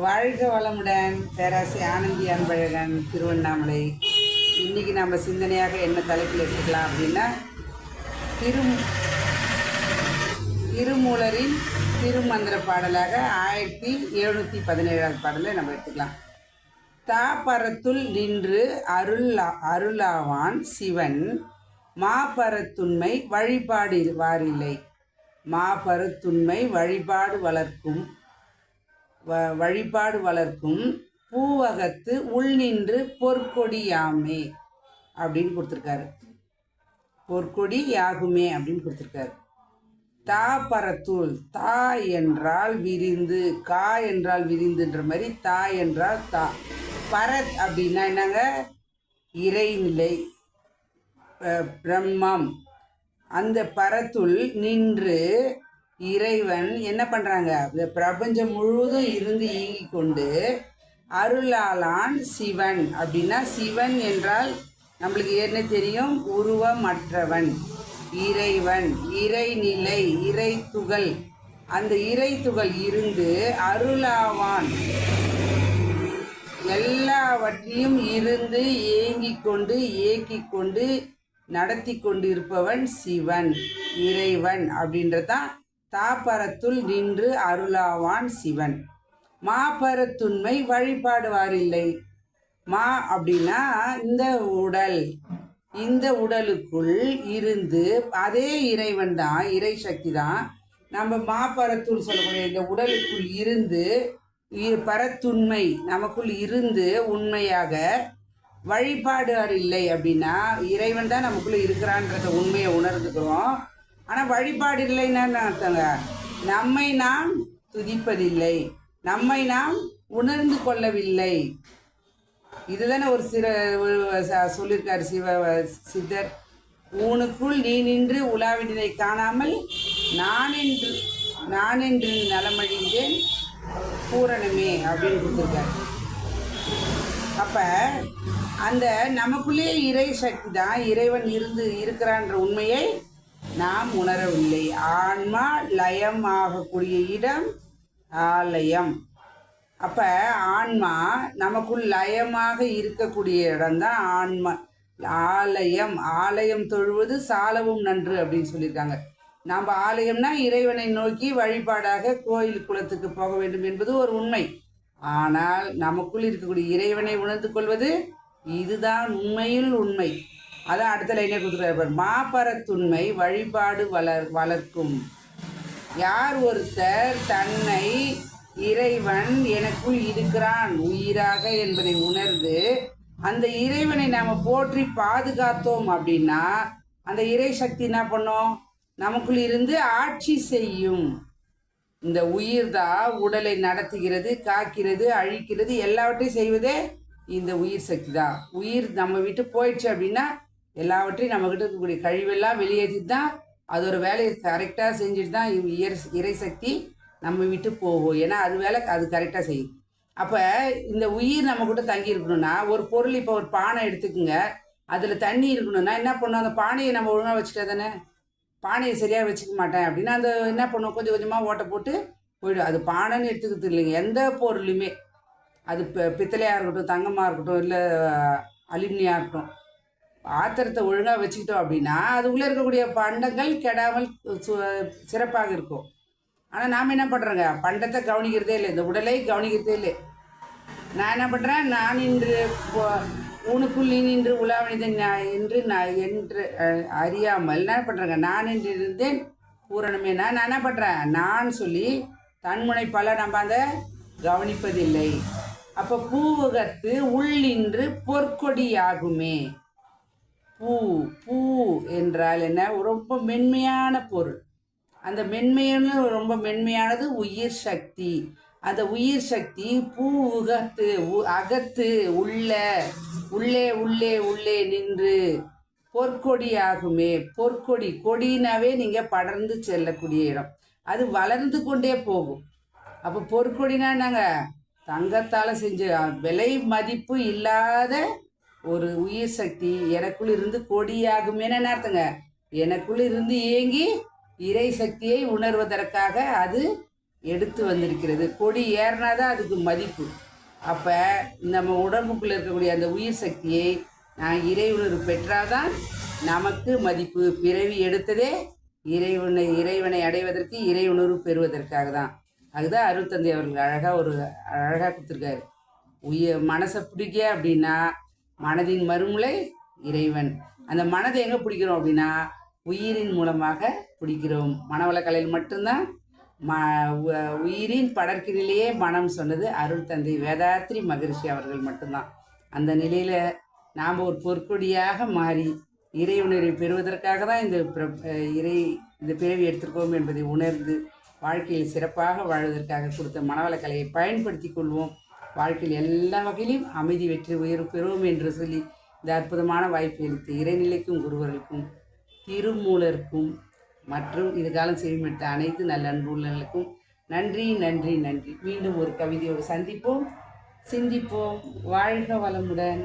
வாழ்க வளமுடன். பேராசி ஆனந்தி அன்பழகன், திருவண்ணாமலை. இன்னைக்கு நம்ம சிந்தனையாக என்ன தலைப்பில் எடுத்துக்கலாம் அப்படின்னா, திரு திருமூலரின் திருமந்திர பாடலாக 1717வது பாடலை நம்ம எடுத்துக்கலாம். தாப்பரத்துள் நின்று அருளாவான் சிவன், மாப்பரத்துண்மை வழிபாடு வாரில்லை. மாப்பரத்துண்மை வழிபாடு வளர்க்கும் பூவகத்து உள் நின்று பொற்கொடியாமே அப்படின்னு கொடுத்துருக்காரு. பொற்கொடி யாகுமே அப்படின்னு கொடுத்துருக்காரு. தா பரத்துள், தா என்றால் விரிந்து, கா என்றால் விரிந்துன்ற மாதிரி தா என்றால் தா. பரத் அப்படின்னா என்னங்க? இறைநிலை, பிரம்மம். அந்த பரத்துள் நின்று இறைவன் என்ன பண்ணுறாங்க? இந்த பிரபஞ்சம் முழுவதும் இருந்து இயங்கி கொண்டு அருளாளான் சிவன் அப்படின்னா, சிவன் என்றால் நம்மளுக்கு என்ன தெரியும்? உருவமற்றவன், இறைவன், இறைநிலை, இறை துகள். அந்த இறை துகள் இருந்து அருளாவான், எல்லாவற்றையும் இருந்து ஏங்கிக் கொண்டு இயக்கிக் கொண்டு நடத்தி கொண்டு இருப்பவன் சிவன், இறைவன் அப்படின்றதான் தாப்பரத்துள் நின்று அருளாவான் சிவன். மாப்பரத்துண்மை வழிபாடு வாரில்லை. மா அப்படின்னா இந்த உடல், இந்த உடலுக்குள் இருந்து அதே இறைவன் தான், இறை சக்தி தான். நம்ம மாப்பரத்துள் சொல்லக்கூடிய இந்த உடலுக்குள் இருந்து பரத்துண்மை நமக்குள் இருந்து உண்மையாக வழிபாடு இல்லை அப்படின்னா, இறைவன் தான் நமக்குள்ளே இருக்கிறான்றத உண்மையை உணர்ந்துக்கிறோம். ஆனால் வழிபாடு இல்லைன்னு அர்த்தங்க. நம்மை நாம் துதிப்பதில்லை, நம்மை நாம் உணர்ந்து கொள்ளவில்லை. இதுதானே ஒரு சொல்லியிருக்காரு சித்தர். ஊனுக்குள் நீ நின்று உலாவினதை காணாமல் நான் என்று நலமழிந்தேன் பூரணமே அப்படின்னு கொடுத்துருக்காரு. அப்போ அந்த நமக்குள்ளே இறை சக்தி தான், இறைவன் இருக்கிறான்ற உண்மையை நாம் உணரவில்லை. ஆன்மா லயம் ஆகக்கூடிய இடம் ஆலயம். அப்போ ஆன்மா நமக்குள் லயமாக இருக்கக்கூடிய இடம்தான் ஆன்மா ஆலயம். ஆலயம் தொழுவது சாலவும் நன்று அப்படின்னு சொல்லியிருக்காங்க. நாம் ஆலயம்னா இறைவனை நோக்கி வழிபாடாக கோயில் குளத்துக்கு போக வேண்டும் என்பது ஒரு உண்மை. ஆனால் நமக்குள் இருக்கக்கூடிய இறைவனை உணர்ந்து கொள்வது இதுதான் உண்மையில் உண்மை. அதான் அடுத்த லைனே கொடுத்துருக்காரு. மாப்பரத்துண்மை வழிபாடு வளர்க்கும். யார் ஒருத்தர் தன்னை இறைவன் எனக்குள் இருக்கிறான் உயிராக என்பதை உணர்ந்து அந்த இறைவனை நாம் போற்றி பாதுகாத்தோம் அப்படின்னா, அந்த இறை சக்தி என்ன பண்ணோம்? நமக்குள் இருந்து ஆட்சி செய்யும். இந்த உயிர் தான் உடலை நடத்துகிறது, காக்கிறது, அழிக்கிறது, எல்லாவற்றையும் செய்வதே இந்த உயிர் சக்தி தான். உயிர் நம்ம விட்டு போயிடுச்சு அப்படின்னா எல்லாவற்றையும் நம்மக்கிட்ட இருக்கக்கூடிய கழிவெல்லாம் வெளியேற்றிட்டு தான் அதோட வேலையை கரெக்டாக செஞ்சுட்டு தான் இறை சக்தி நம்ம விட்டு போகும். ஏன்னா அது வேலை அது கரெக்டாக செய்யும். அப்போ இந்த உயிர் நம்ம கூட தங்கி இருக்கணும்னா, ஒரு பொருள், இப்போ ஒரு பானை எடுத்துக்குங்க, அதில் தண்ணி இருக்கணும்னா என்ன பண்ணும்? அந்த பானையை நம்ம ஒழுங்காக வச்சுட்டா தானே. பானையை சரியாக வச்சுக்க மாட்டேன் அப்படின்னா அந்த என்ன பண்ணும்? கொஞ்சம் கொஞ்சமாக ஓட்டை போட்டு போயிடும். அது பானைன்னு எடுத்துக்கிறது இல்லைங்க. எந்த பொருளுமே, அது பித்தளையாக இருக்கட்டும், தங்கமாக இருக்கட்டும், இல்லை அலுமினியாக இருக்கட்டும், பாத்திரத்தை ஒழுங்காக வச்சுக்கிட்டோம் அப்படின்னா அதுக்குள்ளே இருக்கக்கூடிய பண்டங்கள் கெடாமல் சிறப்பாக இருக்கும். ஆனால் நாம் என்ன பண்ணுறோங்க? பண்டத்தை கவனிக்கிறதே இல்லை, இந்த உடலை கவனிக்கிறதே இல்லை. நான் என்ன பண்ணுறேன்? நான் இன்று ஊனுக்குள் நீ நின்று உலாவணிதன் என்று அறியாமல் என்ன பண்ணுறேங்க? நான் என்று இருந்தேன் பூரணமே. நான் என்ன பண்ணுறேன்? நான் சொல்லி தன்முனை பல நம்ம அந்த கவனிப்பதில்லை. அப்போ பூவகத்து உள் நின்று பொற்கொடியாகுமே. பூ, பூ என்றால் என்ன? ரொம்ப மென்மையான பொருள். அந்த மென்மையான ரொம்ப மென்மையானது உயிர் சக்தி. அந்த உயிர் சக்தி பூ உகத்து அகத்து உள்ளே உள்ளே உள்ளே நின்று பொற்கொடியாகுமே. பொற்கொடி, கொடினாவே நீங்கள் படர்ந்து செல்லக்கூடிய இடம், அது வளர்ந்து கொண்டே போகும். அப்போ பொற்கொடினா என்னங்க? தங்கத்தால் செஞ்ச விலை மதிப்பு இல்லாத ஒரு உயிர் சக்தி எனக்குள் இருந்து கொடியாகுமேன்னு என்ன அர்த்தங்க? எனக்குள் இருந்து இயங்கி இறை சக்தியை உணர்வதற்காக அது எடுத்து வந்திருக்கிறது. கொடி ஏறினாதான் அதுக்கு மதிப்பு. அப்போ நம்ம உடம்புக்குள்ளே இருக்கக்கூடிய அந்த உயிர் சக்தியை நான் இறை உணர்வு பெற்றாதான் நமக்கு மதிப்பு. பிறவி எடுத்ததே இறைவனை அடைவதற்கு, இறை உணர்வு பெறுவதற்காக தான். அதுதான் அருட்தந்தை அவர்கள் அழகாக கொடுத்துருக்காரு. மனசை பிடிக்க அப்படின்னா மனதின் மறுமுலை இறைவன். அந்த மனதை எங்கே பிடிக்கிறோம் அப்படின்னா உயிரின் மூலமாக பிடிக்கிறோம். மனவளக்கலையில் மட்டும்தான் உயிரின் படர்க்கிலேயே மனம் சொன்னது அருள் தந்தை வேதாத்ரி மகரிஷி அவர்கள் மட்டும்தான். அந்த நிலையில் நாம் ஒரு பொற்கொடியாக மாறி இறை உணர்வை பெறுவதற்காக தான் இந்த பிறவி எடுத்திருக்கோம் என்பதை உணர்ந்து வாழ்க்கையில் சிறப்பாக வாழ்வதற்காக கொடுத்த மனவளக்கலையை பயன்படுத்தி கொள்வோம். வாழ்க்கையில் எல்லா வகையிலும் அமைதி வெற்றி உயர்வு பெறுவோம் என்று சொல்லி இந்த அற்புதமான வாய்ப்பை அளித்த இறைநிலைக்கும் குருவர்களுக்கும் திருமூலருக்கும் மற்றும் இது காலம் செவிமெடுத்த அனைத்து நல்ல அன்புள்ளங்களுக்கும் நன்றி நன்றி நன்றி. மீண்டும் ஒரு கவிதையோடு சந்திப்போம், சிந்திப்போம். வாழ்க வளமுடன்.